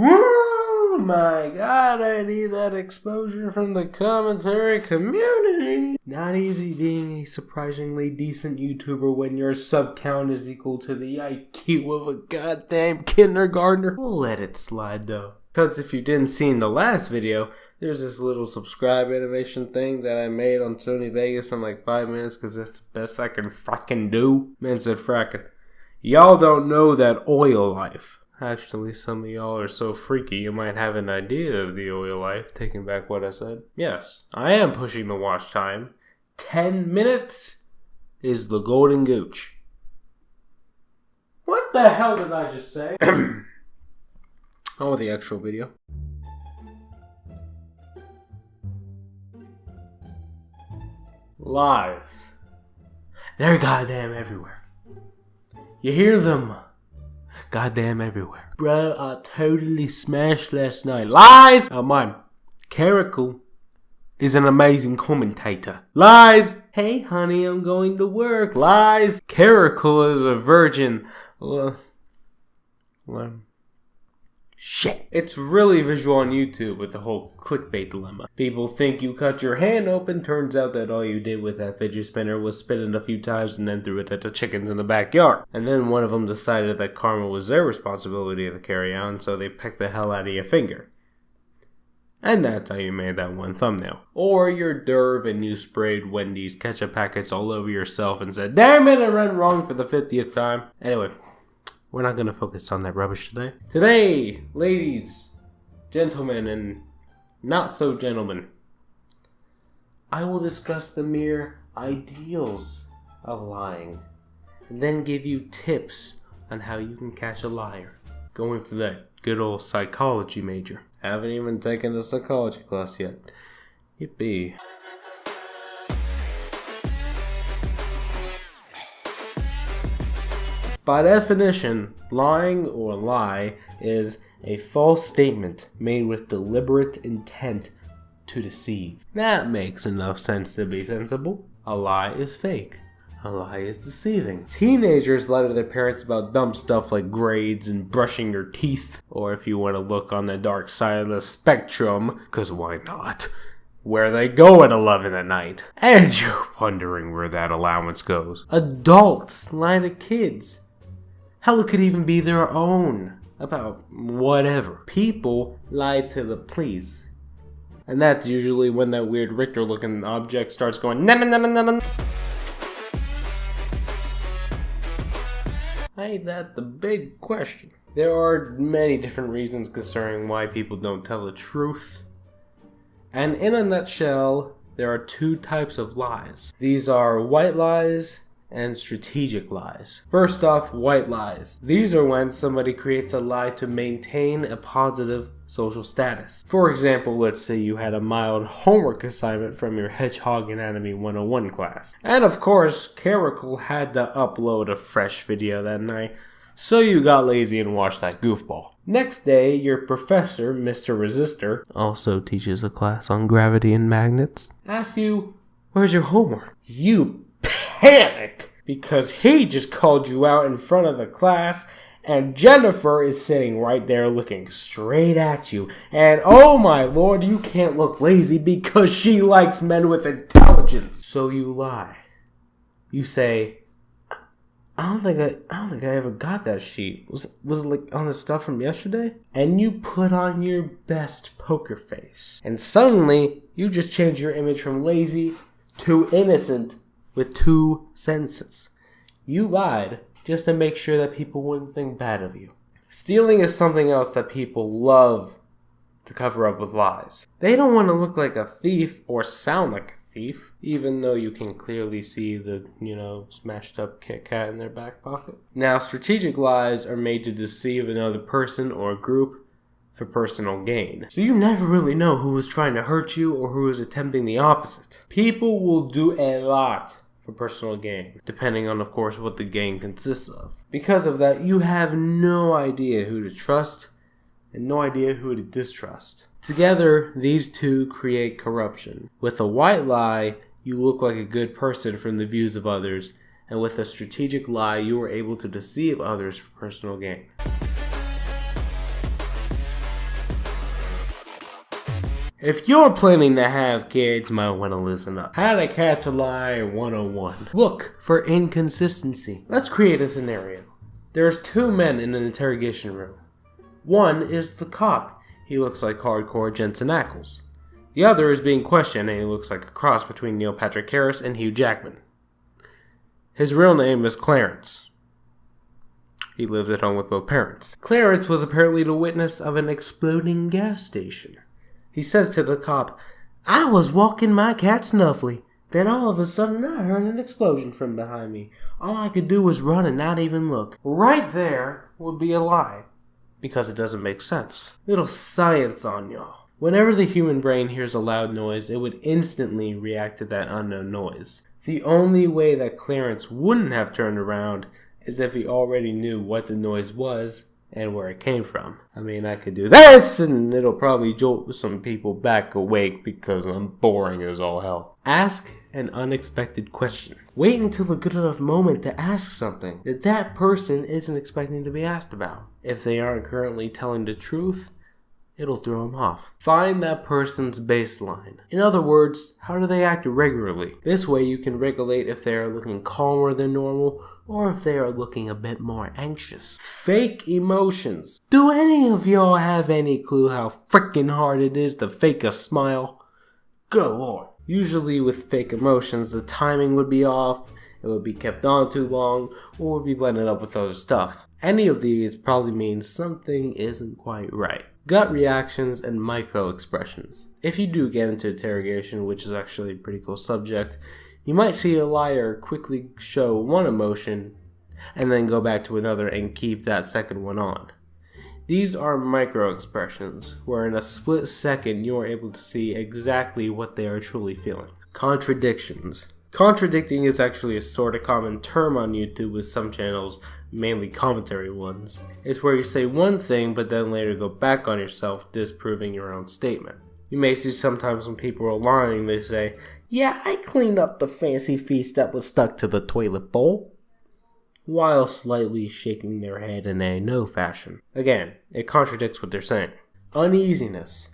Oh my god, I need that exposure from the commentary community. Not easy being a surprisingly decent YouTuber when your sub count is equal to the IQ of a goddamn kindergartner. We'll let it slide though. Because if you didn't see in the last video, there's this little subscribe animation thing that I made on Sony Vegas in like 5 minutes because that's the best I can fracking do. Man said fracking. Y'all don't know that oil life. Actually, some of y'all are so freaky you might have an idea of the oil life, taking back what I said. Yes, I am pushing the watch time. 10 minutes is the golden gooch. What the hell did I just say? On with the actual video. Lies. They're goddamn everywhere. You hear them goddamn everywhere. Bro, I totally smashed last night. Lies! Oh, mine. Caracal is an amazing commentator. Lies! Hey, honey, I'm going to work. Lies! Caracal is a virgin. Shit. It's really visual on YouTube with the whole clickbait dilemma. People think you cut your hand open. Turns out that all you did with that fidget spinner was spin it a few times and then threw it at the chickens in the backyard. And then one of them decided that karma was their responsibility to carry on, so they pecked the hell out of your finger. And that's how you made that one thumbnail. Or you're Derv and you sprayed Wendy's ketchup packets all over yourself and said, damn it, I ran wrong for the 50th time. Anyway. We're not going to focus on that rubbish today. Today, ladies, gentlemen, and not so gentlemen, I will discuss the mere ideals of lying and then give you tips on how you can catch a liar. Going for that good old psychology major. Haven't even taken a psychology class yet. Yippee. By definition, lying or lie is a false statement made with deliberate intent to deceive. That makes enough sense to be sensible. A lie is fake. A lie is deceiving. Teenagers lie to their parents about dumb stuff like grades and brushing your teeth. Or if you want to look on the dark side of the spectrum, cause why not? Where they go at 11 at night. And you're wondering where that allowance goes. Adults lie to kids. Hell, it could even be their own. About whatever. People lie to the police. And that's usually when that weird Richter looking object starts going na na na na na na. Ain't that the big question? There are many different reasons concerning why people don't tell the truth. And in a nutshell, there are two types of lies. These are white lies and strategic lies. First off, white lies. These are when somebody creates a lie to maintain a positive social status. For example, let's say you had a mild homework assignment from your Hedgehog Anatomy 101 class. And of course, Caracal had to upload a fresh video that night, so you got lazy and watched that goofball. Next day, your professor, Mr. Resistor, also teaches a class on gravity and magnets, asks you, where's your homework? You panic because he just called you out in front of the class and Jennifer is sitting right there looking straight at you, and oh my lord, you can't look lazy because she likes men with intelligence. So you lie. You say, I don't think I ever got that sheet. Was it like on the stuff from yesterday? And you put on your best poker face, and suddenly you just change your image from lazy to innocent with 2 sentences. You lied just to make sure that people wouldn't think bad of you. Stealing is something else that people love to cover up with lies. They don't want to look like a thief or sound like a thief, even though you can clearly see the, smashed up Kit Kat in their back pocket. Now, strategic lies are made to deceive another person or a group for personal gain. So you never really know who was trying to hurt you or who was attempting the opposite. People will do a lot for personal gain, depending on, of course, what the gain consists of. Because of that, you have no idea who to trust and no idea who to distrust. Together, these two create corruption. With a white lie, you look like a good person from the views of others, and with a strategic lie, you are able to deceive others for personal gain. If you're planning to have kids, you might want to listen up. How to catch a lie 101. Look for inconsistency. Let's create a scenario. There's two men in an interrogation room. One is the cop. He looks like hardcore Jensen Ackles. The other is being questioned and he looks like a cross between Neil Patrick Harris and Hugh Jackman. His real name is Clarence. He lives at home with both parents. Clarence was apparently the witness of an exploding gas station. He says to the cop, "I was walking my cat Snuffly. Then all of a sudden I heard an explosion from behind me. All I could do was run and not even look." Right there would be a lie, because it doesn't make sense. Little science on y'all. Whenever the human brain hears a loud noise, it would instantly react to that unknown noise. The only way that Clarence wouldn't have turned around is if he already knew what the noise was and where it came from. I mean, I could do this and it'll probably jolt some people back awake because I'm boring as all hell. Ask an unexpected question. Wait until a good enough moment to ask something that that person isn't expecting to be asked about. If they aren't currently telling the truth, it'll throw them off. Find that person's baseline. In other words, how do they act regularly? This way you can regulate if they are looking calmer than normal or if they are looking a bit more anxious. Fake emotions. Do any of y'all have any clue how freaking hard it is to fake a smile? Good lord. Usually with fake emotions, the timing would be off, it would be kept on too long, or would be blended up with other stuff. Any of these probably means something isn't quite right. Gut reactions and microexpressions. If you do get into interrogation, which is actually a pretty cool subject, you might see a liar quickly show one emotion and then go back to another and keep that second one on. These are microexpressions, where in a split second you are able to see exactly what they are truly feeling. Contradictions. Contradicting is actually a sort of common term on YouTube with some channels, mainly commentary ones. It's where you say one thing but then later go back on yourself, disproving your own statement. You may see sometimes when people are lying, they say, "Yeah, I cleaned up the fancy feast that was stuck to the toilet bowl," while slightly shaking their head in a no fashion. Again, it contradicts what they're saying. Uneasiness.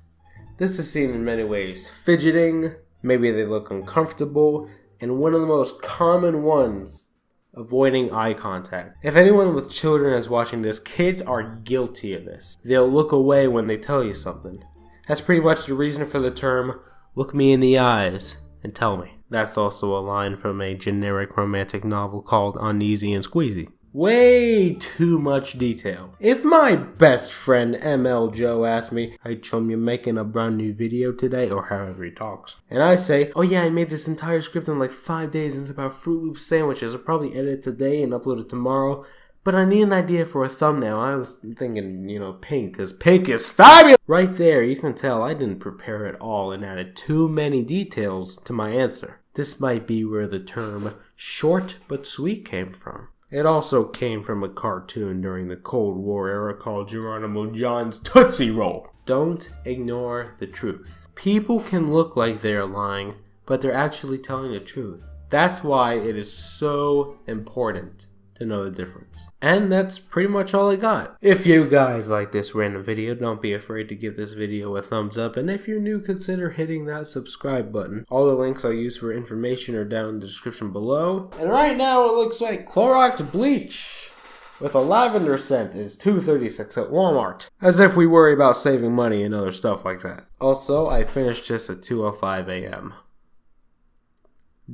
This is seen in many ways. Fidgeting, maybe they look uncomfortable, and one of the most common ones, avoiding eye contact. If anyone with children is watching this, kids are guilty of this. They'll look away when they tell you something. That's pretty much the reason for the term, "look me in the eyes and tell me." That's also a line from a generic romantic novel called Uneasy and Squeezy. Way too much detail. If my best friend ML Joe asks me, "Hey chum, you making a brand new video today?" or however he talks, and I say, "Oh yeah, I made this entire script in like 5 days and it's about Fruit Loop sandwiches. I'll probably edit it today and upload it tomorrow, but I need an idea for a thumbnail. I was thinking, pink, because pink is fabulous." Right there, you can tell I didn't prepare at all and added too many details to my answer. This might be where the term short but sweet came from. It also came from a cartoon during the Cold War era called Geronimo John's Tootsie Roll. Don't ignore the truth. People can look like they are lying, but they're actually telling the truth. That's why it is so important to know the difference. And that's pretty much all I got. If you guys like this random video, don't be afraid to give this video a thumbs up, and if you're new, consider hitting that subscribe button. All the links I use for information are down in the description below. And right now it looks like Clorox bleach with a lavender scent is $2.36 at Walmart. As if we worry about saving money and other stuff like that. Also, I finished this at 2:05 a.m.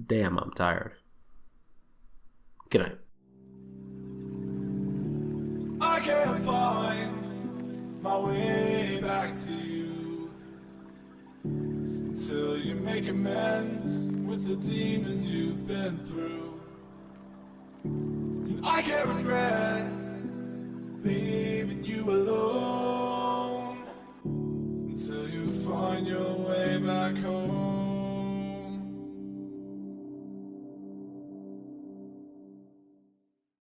Damn, I'm tired. Good night. I can't find my way back to you until you make amends with the demons you've been through. And I can't regret leaving you alone until you find your way back home.